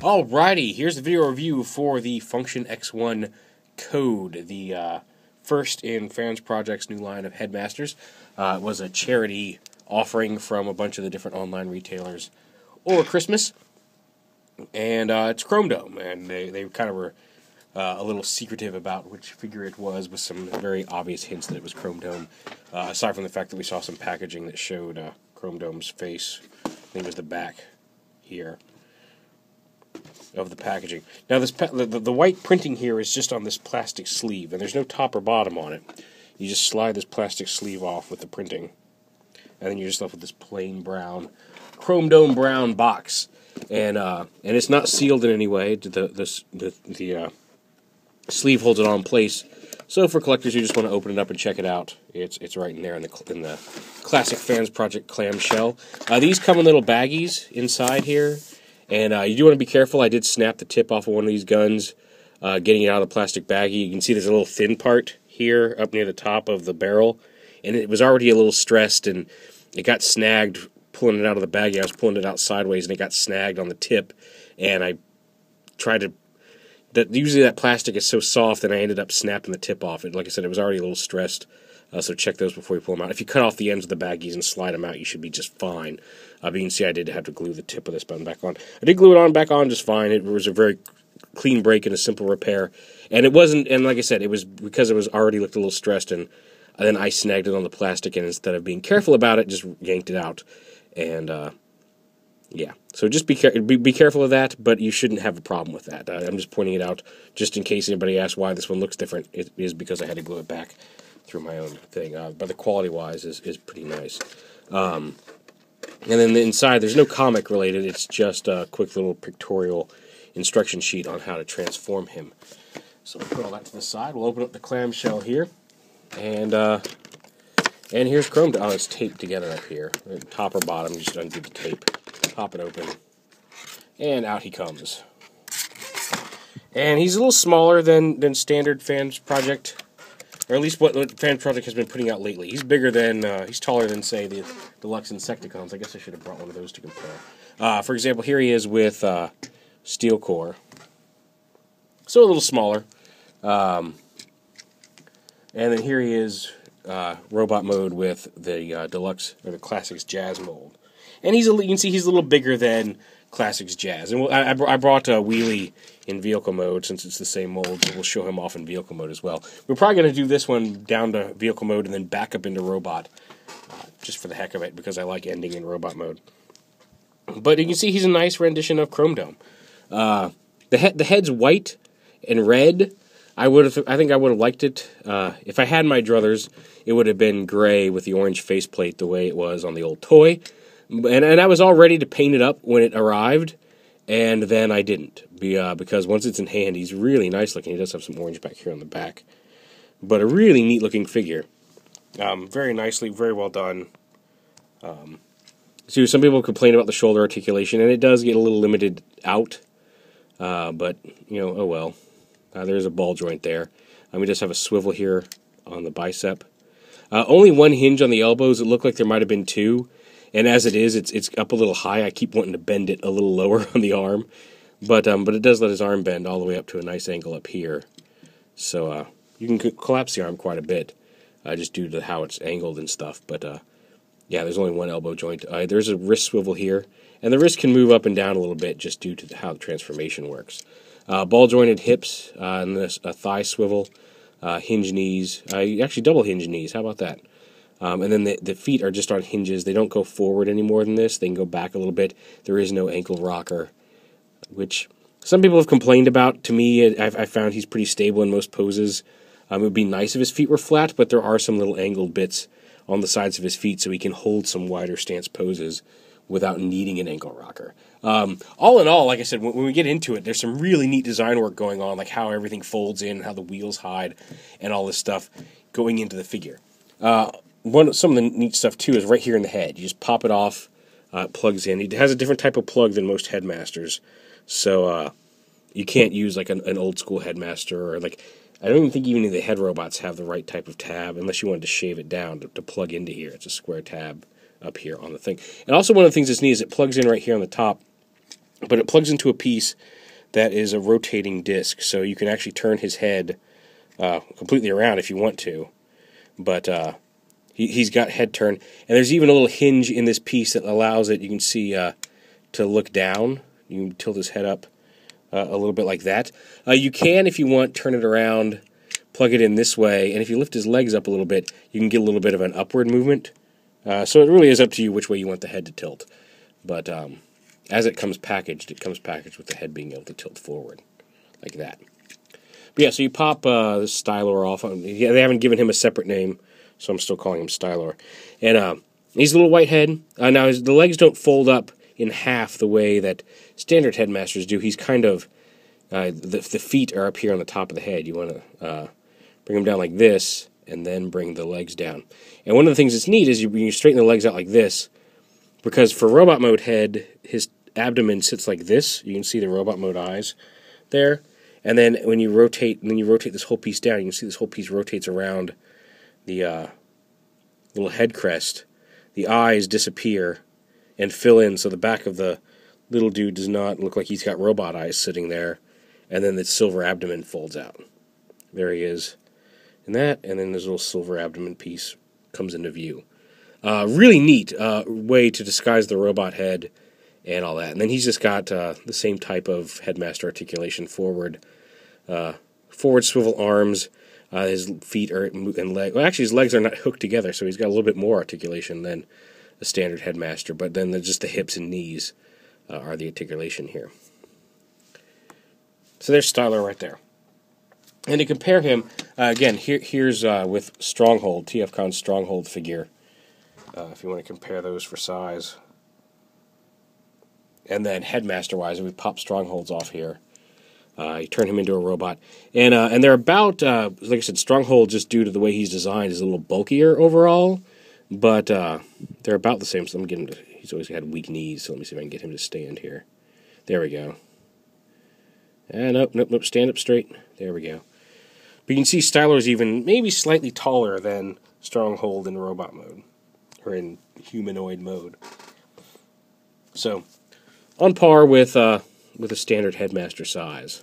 Alrighty, here's the video review for the Function X-1 code, the first in Fansproject's new line of Headmasters. It was a charity offering from a bunch of the different online retailers over Christmas, and it's Chrome Dome, and they kind of were a little secretive about which figure it was, with some very obvious hints that it was Chrome Dome, aside from the fact that we saw some packaging that showed Chrome Dome's face. I think it was the back here of the packaging. Now, the white printing here is just on this plastic sleeve, and there's no top or bottom on it. You just slide this plastic sleeve off with the printing, and then you're just left with this plain brown, Chrome Dome brown box. And it's not sealed in any way. The sleeve holds it all in place. So for collectors who just want to open it up and check it out, it's right in there in the classic Fansproject clamshell. These come in little baggies inside here. And you do want to be careful. I did snap the tip off of one of these guns, getting it out of the plastic baggie. You can see there's a little thin part here up near the top of the barrel, and it was already a little stressed, and it got snagged pulling it out of the baggie. I was pulling it out sideways, and it got snagged on the tip, and I tried to... Usually that plastic is so soft, and I ended up snapping the tip off. Like I said, it was already a little stressed, so check those before you pull them out. If you cut off the ends of the baggies and slide them out, you should be just fine. But you can see I did have to glue the tip of this button back on. I did glue it back on just fine. It was a very clean break and a simple repair. And it wasn't, and like I said, it was because it was already looked a little stressed, and then I snagged it on the plastic, and instead of being careful about it, just yanked it out. And, yeah. So just be careful of that, but you shouldn't have a problem with that. I'm just pointing it out just in case anybody asks why this one looks different. It is because I had to glue it back through my own thing. But the quality-wise is pretty nice. And then the inside, there's no comic related. It's just a quick little pictorial instruction sheet on how to transform him. So we'll put all that to the side. We'll open up the clamshell here, and here's Chrome Dome. Oh, it's taped together up here, top or bottom. You just undo the tape, pop it open, and out he comes. And he's a little smaller than standard Fansproject, or at least what Fansproject has been putting out lately. He's bigger than, he's taller than, say, the Deluxe Insecticons. I guess I should have brought one of those to compare. For example, here he is with Steel Core. So a little smaller. And then here he is, robot mode with the Deluxe, or the Classics Jazz mold. And you can see he's a little bigger than Classics Jazz. And I brought Wheelie in vehicle mode, since it's the same mold, so we'll show him off in vehicle mode as well. We're probably going to do this one down to vehicle mode and then back up into robot, just for the heck of it, because I like ending in robot mode. But you can see he's a nice rendition of Chrome Dome. The head's white and red. I think I would have liked it. If I had my druthers, it would have been gray with the orange faceplate the way it was on the old toy. And I was all ready to paint it up when it arrived, and then I didn't. Because once it's in hand, he's really nice looking. He does have some orange back here on the back. But a really neat looking figure. Very nicely, very well done. So some people complain about the shoulder articulation, and it does get a little limited out. But, you know, oh well. There's a ball joint there. We just have a swivel here on the bicep. Only one hinge on the elbows. It looked like there might have been two. And as it is, it's up a little high. I keep wanting to bend it a little lower on the arm. But it does let his arm bend all the way up to a nice angle up here. So you can collapse the arm quite a bit, just due to how it's angled and stuff. But yeah, there's only one elbow joint. There's a wrist swivel here. And the wrist can move up and down a little bit just due to how the transformation works. Ball-jointed hips, and this a thigh swivel, hinge knees, actually double hinge knees, how about that? And then the feet are just on hinges. They don't go forward any more than this. They can go back a little bit. There is no ankle rocker, which some people have complained about. To me, I found he's pretty stable in most poses. It would be nice if his feet were flat, but there are some little angled bits on the sides of his feet so he can hold some wider stance poses without needing an ankle rocker. All in all, like I said, when we get into it, there's some really neat design work going on, like how everything folds in, how the wheels hide, and all this stuff going into the figure. Some of the neat stuff, too, is right here in the head. You just pop it off, it plugs in. It has a different type of plug than most Headmasters, so you can't use like an old-school Headmaster, or like, I don't even think even the head robots have the right type of tab, unless you wanted to shave it down to plug into here. It's a square tab up here on the thing. And also one of the things that's neat is it plugs in right here on the top, but it plugs into a piece that is a rotating disc, so you can actually turn his head completely around if you want to. But he's got head turn, and there's even a little hinge in this piece that allows it, you can see, to look down. You can tilt his head up a little bit like that. You can, if you want, turn it around, plug it in this way, and if you lift his legs up a little bit, you can get a little bit of an upward movement. So it really is up to you which way you want the head to tilt. But as it comes packaged with the head being able to tilt forward, like that. But yeah, so you pop the Stylor off. Yeah, they haven't given him a separate name, so I'm still calling him Stylor. And he's a little white head. Now, the legs don't fold up in half the way that standard Headmasters do. He's kind of, the feet are up here on the top of the head. You want to bring them down like this, and then bring the legs down. And one of the things that's neat is when you straighten the legs out like this, because for robot mode head, his abdomen sits like this. You can see the robot mode eyes there. And then when you rotate this whole piece down, you can see this whole piece rotates around the little head crest. The eyes disappear and fill in, so the back of the little dude does not look like he's got robot eyes sitting there. And then the silver abdomen folds out. There he is in that, and then this little silver abdomen piece comes into view. Really neat way to disguise the robot head and all that. And then he's just got the same type of Headmaster articulation forward swivel arms. His feet and legs. Well, actually, his legs are not hooked together, so he's got a little bit more articulation than a standard Headmaster. But then just the hips and knees are the articulation here. So there's Stylor right there. And to compare him, again, here's with Stronghold, TFCon's Stronghold figure, if you want to compare those for size. And then Headmaster-wise, we pop Strongholds off here. You turn him into a robot. And they're about, like I said, Stronghold, just due to the way he's designed, is a little bulkier overall. But they're about the same. So let me get him to, he's always had weak knees, so let me see if I can get him to stand here. There we go. And nope, stand up straight. There we go. But you can see Stylor's even maybe slightly taller than Stronghold in robot mode, or in humanoid mode. So, on par with a standard Headmaster size.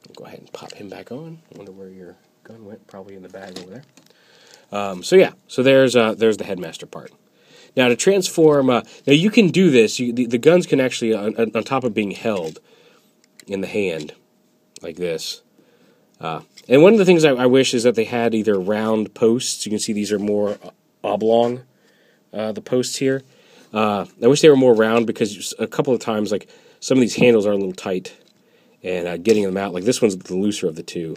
I'll go ahead and pop him back on. I wonder where your gun went. Probably in the bag over there. So yeah, so there's the Headmaster part. Now to transform, now you can do this. The guns can actually, on top of being held in the hand, like this. And one of the things I wish is that they had either round posts. You can see these are more oblong, the posts here. I wish they were more round, because a couple of times, like, some of these handles are a little tight, and getting them out, like this one's the looser of the two.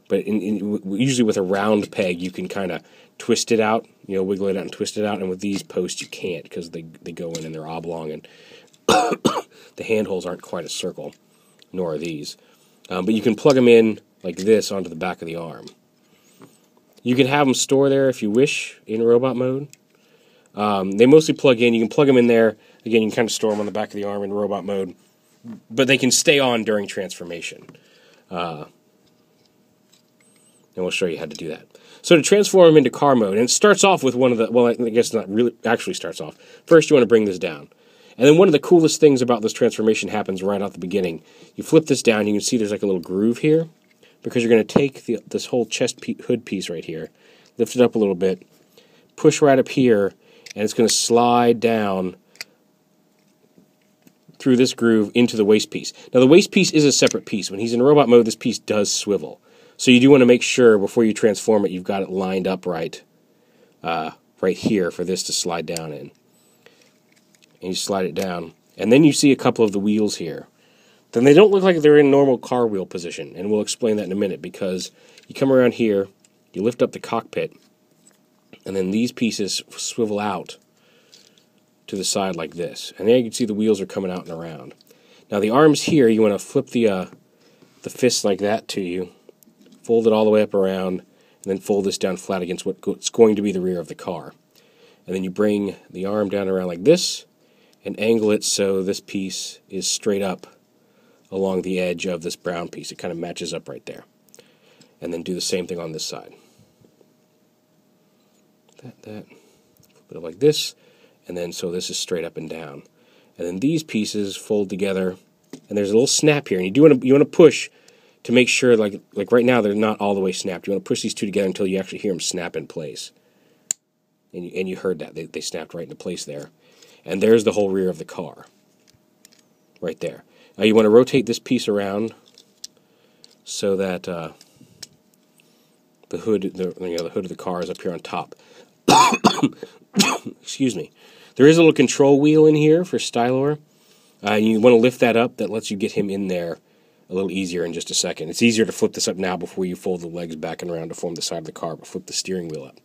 But usually with a round peg, you can kind of twist it out, wiggle it out and twist it out. And with these posts, you can't, because they go in and they're oblong, and the handholds aren't quite a circle, nor are these. But you can plug them in like this onto the back of the arm. You can have them store there if you wish in robot mode. They mostly plug in. You can plug them in there. Again, you can kind of store them on the back of the arm in robot mode. But they can stay on during transformation. And we'll show you how to do that. So to transform them into car mode, and it starts off with one of the, well, I guess not really, actually starts off. First, you want to bring this down. And then one of the coolest things about this transformation happens right off the beginning. You flip this down, you can see there's like a little groove here, because you're going to take this whole chest hood piece right here, lift it up a little bit, push right up here, and it's going to slide down through this groove into the waist piece. Now the waist piece is a separate piece. When he's in robot mode, this piece does swivel. So you do want to make sure before you transform it, you've got it lined up right here for this to slide down in. And you slide it down. And then you see a couple of the wheels here. Then they don't look like they're in normal car wheel position. And we'll explain that in a minute, because you come around here, you lift up the cockpit, and then these pieces swivel out to the side like this. And there you can see the wheels are coming out and around. Now the arms here, you want to flip the fist like that to you, fold it all the way up around, and then fold this down flat against what's going to be the rear of the car. And then you bring the arm down around like this, and angle it so this piece is straight up along the edge of this brown piece. It kind of matches up right there. And then do the same thing on this side. Flip it up like this, and then so this is straight up and down. And then these pieces fold together, and there's a little snap here. And you want to push to make sure, like right now, they're not all the way snapped. You want to push these two together until you actually hear them snap in place. And you heard that. They snapped right into place there. And there's the whole rear of the car. Right there. Now you want to rotate this piece around so that the hood of the car is up here on top. Excuse me. There is a little control wheel in here for Stylor. You want to lift that up. That lets you get him in there a little easier in just a second. It's easier to flip this up now before you fold the legs back and around to form the side of the car, but flip the steering wheel up.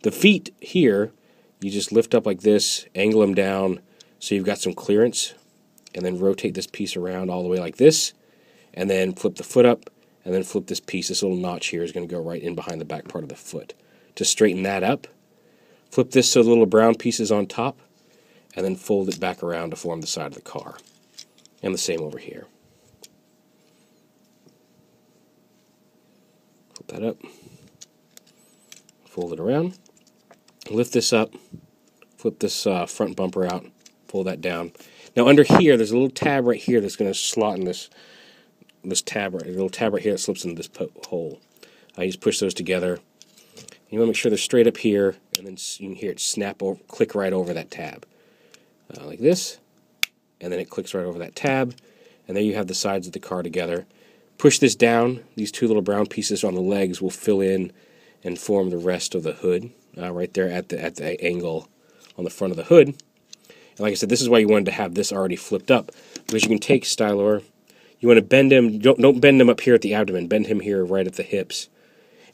The feet here, you just lift up like this, angle them down so you've got some clearance, and then rotate this piece around all the way like this, and then flip the foot up, and then flip this piece. This little notch here is going to go right in behind the back part of the foot. To straighten that up, flip this so the little brown piece is on top, and then fold it back around to form the side of the car. And the same over here. Flip that up, fold it around, lift this up, flip this front bumper out, pull that down. Now under here, there's a little tab right here that's going to slot in this tab right, a little tab right here that slips into this hole. You just push those together. You want to make sure they're straight up here, and then you can hear it snap over, click right over that tab. Like this, and then it clicks right over that tab, and there you have the sides of the car together. Push this down. These two little brown pieces on the legs will fill in and form the rest of the hood right there at the angle on the front of the hood. And like I said, this is why you wanted to have this already flipped up, because you can take Stylor, you want to bend him, don't bend him up here at the abdomen, bend him here right at the hips.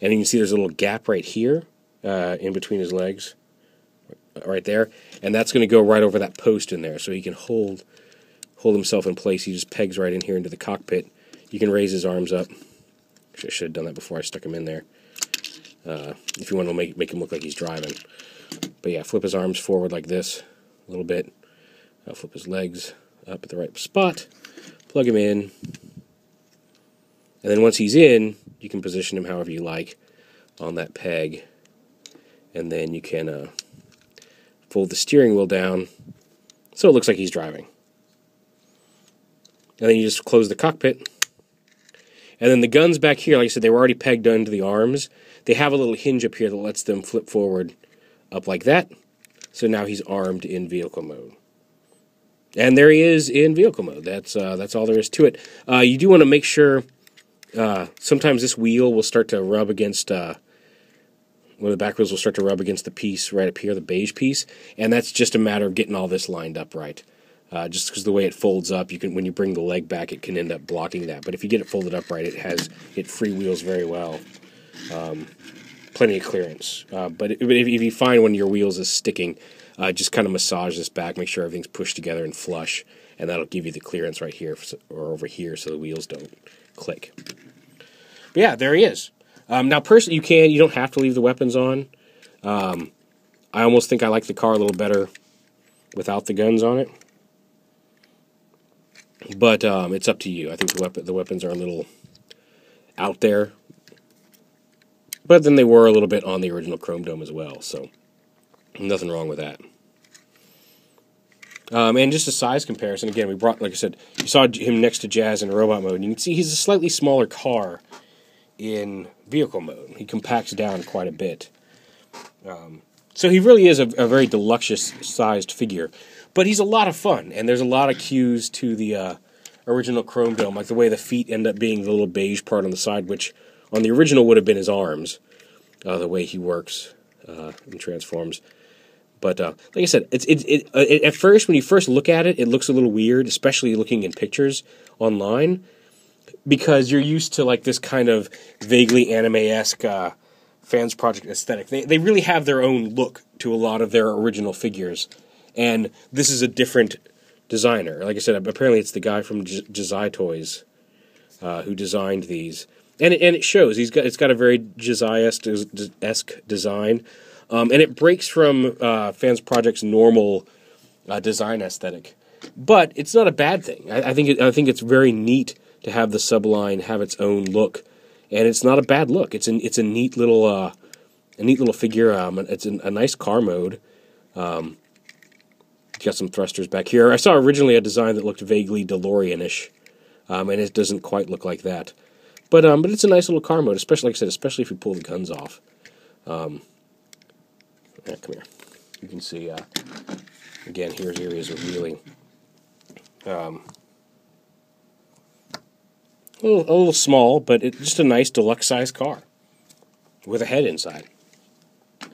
And you can see there's a little gap right here in between his legs, right there, and that's going to go right over that post in there, so he can hold himself in place. He just pegs right in here into the cockpit. You can raise his arms up. I should have done that before I stuck him in there. If you want to make him look like he's driving. But yeah, flip his arms forward like this a little bit. Flip his legs up at the right spot. Plug him in. And then once he's in, you can position him however you like on that peg. And then you can fold the steering wheel down so it looks like he's driving. And then you just close the cockpit. And then the guns back here, like I said, they were already pegged onto the arms. They have a little hinge up here that lets them flip forward up like that. So now he's armed in vehicle mode. And there he is in vehicle mode. That's all there is to it. You do want to make sure, sometimes this wheel will start to rub against, one of the back wheels will start to rub against the piece right up here, the beige piece. And that's just a matter of getting all this lined up right. Just because the way it folds up, when you bring the leg back, it can end up blocking that. But if you get it folded up right, it freewheels very well. Plenty of clearance. But if you find one of your wheels is sticking, just kind of massage this back, make sure everything's pushed together and flush, and that'll give you the clearance right here or over here so the wheels don't click. But yeah, there he is. Now, personally, you don't have to leave the weapons on. I almost think I like the car a little better without the guns on it. But it's up to you. I think the weapons are a little out there. But then they were a little bit on the original Chrome Dome as well, so nothing wrong with that. And just a size comparison, again, we brought, like I said, you saw him next to Jazz in robot mode, and you can see he's a slightly smaller car in vehicle mode. He compacts down quite a bit. So he really is a very deluxe-sized figure. But he's a lot of fun, and there's a lot of cues to the original Chrome Dome, like the way the feet end up being the little beige part on the side, which on the original would have been his arms, the way he works and transforms. But like I said, at first, when you first look at it, it looks a little weird, especially looking in pictures online, because you're used to like this kind of vaguely anime-esque Fansproject aesthetic. They really have their own look to a lot of their original figures. And this is a different designer. Like I said, apparently it's the guy from Jazai Toys who designed these. And it shows. It's got a very Jazai-esque design. And it breaks from Fansproject's normal design aesthetic. But it's not a bad thing. I think it's very neat to have the subline have its own look. And it's not a bad look. It's a neat little figure. It's a nice car mode. got some thrusters back here. I saw originally a design that looked vaguely DeLorean-ish, and it doesn't quite look like that. But it's a nice little car mode, especially, like I said, especially if you pull the guns off. Come here. You can see, again, here's areas of wheeling. A little small, but it's just a nice deluxe-sized car with a head inside. You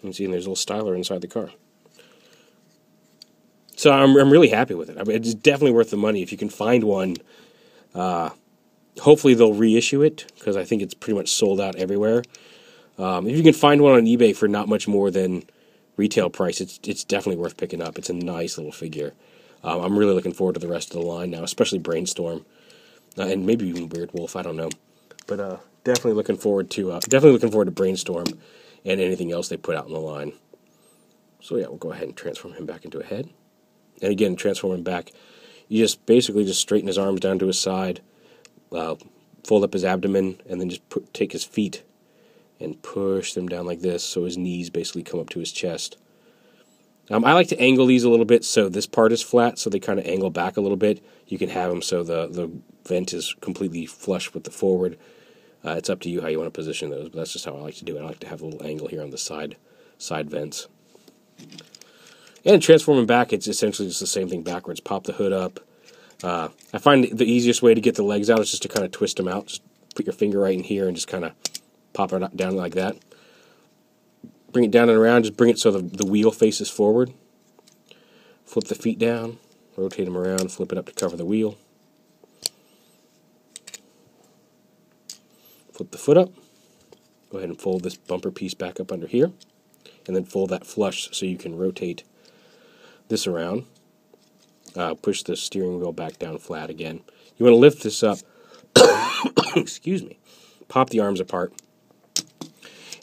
can see there's a little styler inside the car. So I'm really happy with it. I mean, it's definitely worth the money if you can find one. Hopefully they'll reissue it, because I think it's pretty much sold out everywhere. If you can find one on eBay for not much more than retail price, it's definitely worth picking up. It's a nice little figure. I'm really looking forward to the rest of the line now, especially Brainstorm, and maybe even Weird Wolf. I don't know, but definitely looking forward to Brainstorm and anything else they put out in the line. So yeah, we'll go ahead and transform him back into a head. And again, transform him back. You just basically just straighten his arms down to his side, fold up his abdomen, and then just take his feet and push them down like this, so his knees basically come up to his chest. I like to angle these a little bit so this part is flat, so they kind of angle back a little bit. You can have them so the vent is completely flush with the forward. It's up to you how you want to position those, but that's just how I like to do it. I like to have a little angle here on the side vents. And transforming back, it's essentially just the same thing backwards. Pop the hood up. I find the easiest way to get the legs out is just to kind of twist them out. Just put your finger right in here and just kind of pop it down like that. Bring it down and around. Just bring it so the wheel faces forward. Flip the feet down. Rotate them around. Flip it up to cover the wheel. Flip the foot up. Go ahead and fold this bumper piece back up under here. And then fold that flush so you can rotate this around. Push the steering wheel back down flat again. You want to lift this up. Excuse me. Pop the arms apart.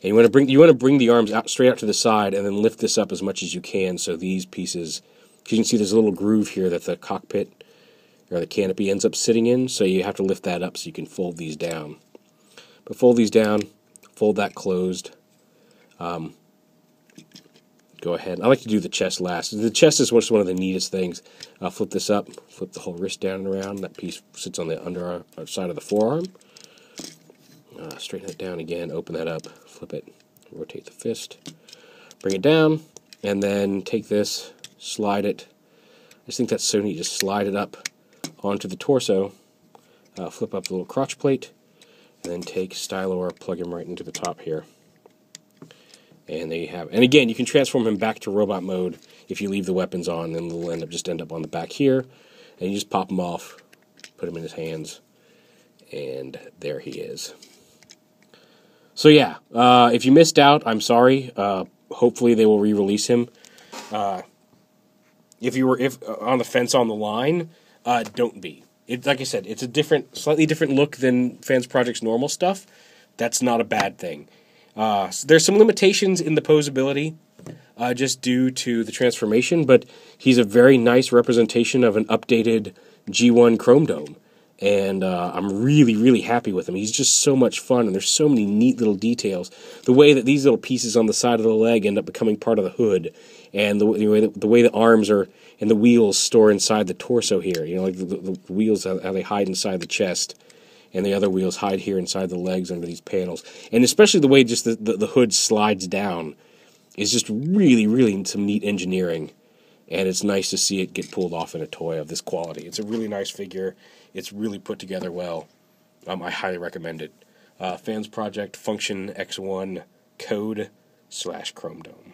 And you want to bring the arms out straight out to the side, and then lift this up as much as you can. So these pieces, you can see there's a little groove here that the cockpit or the canopy ends up sitting in. So you have to lift that up so you can fold these down. But fold these down, fold that closed. Go ahead. I like to do the chest last. The chest is one of the neatest things. Flip this up, flip the whole wrist down and around. That piece sits on the under side of the forearm. Straighten it down again, open that up, flip it, rotate the fist, bring it down, and then take this, slide it. I just think that's so neat. Just slide it up onto the torso, flip up the little crotch plate, and then take Stylor, plug him right into the top here. And there you have it. And again, you can transform him back to robot mode if you leave the weapons on, and they'll end up on the back here. And you just pop him off, put him in his hands, and there he is. So yeah, if you missed out, I'm sorry. Hopefully they will re-release him. If you were on the fence on the line, don't be. Like I said, it's a slightly different look than Fansproject's normal stuff. That's not a bad thing. There's some limitations in the posability, just due to the transformation, but he's a very nice representation of an updated G1 Chrome Dome. And I'm really, really happy with him. He's just so much fun, and there's so many neat little details. The way that these little pieces on the side of the leg end up becoming part of the hood, and the way the arms are and the wheels store inside the torso here. You know, like the wheels, how they hide inside the chest, and the other wheels hide here inside the legs under these panels. And especially the way just the hood slides down is just really, really some neat engineering. And it's nice to see it get pulled off in a toy of this quality. It's a really nice figure. It's really put together well. I highly recommend it. Fansproject Function X-1 code /Chrome Dome.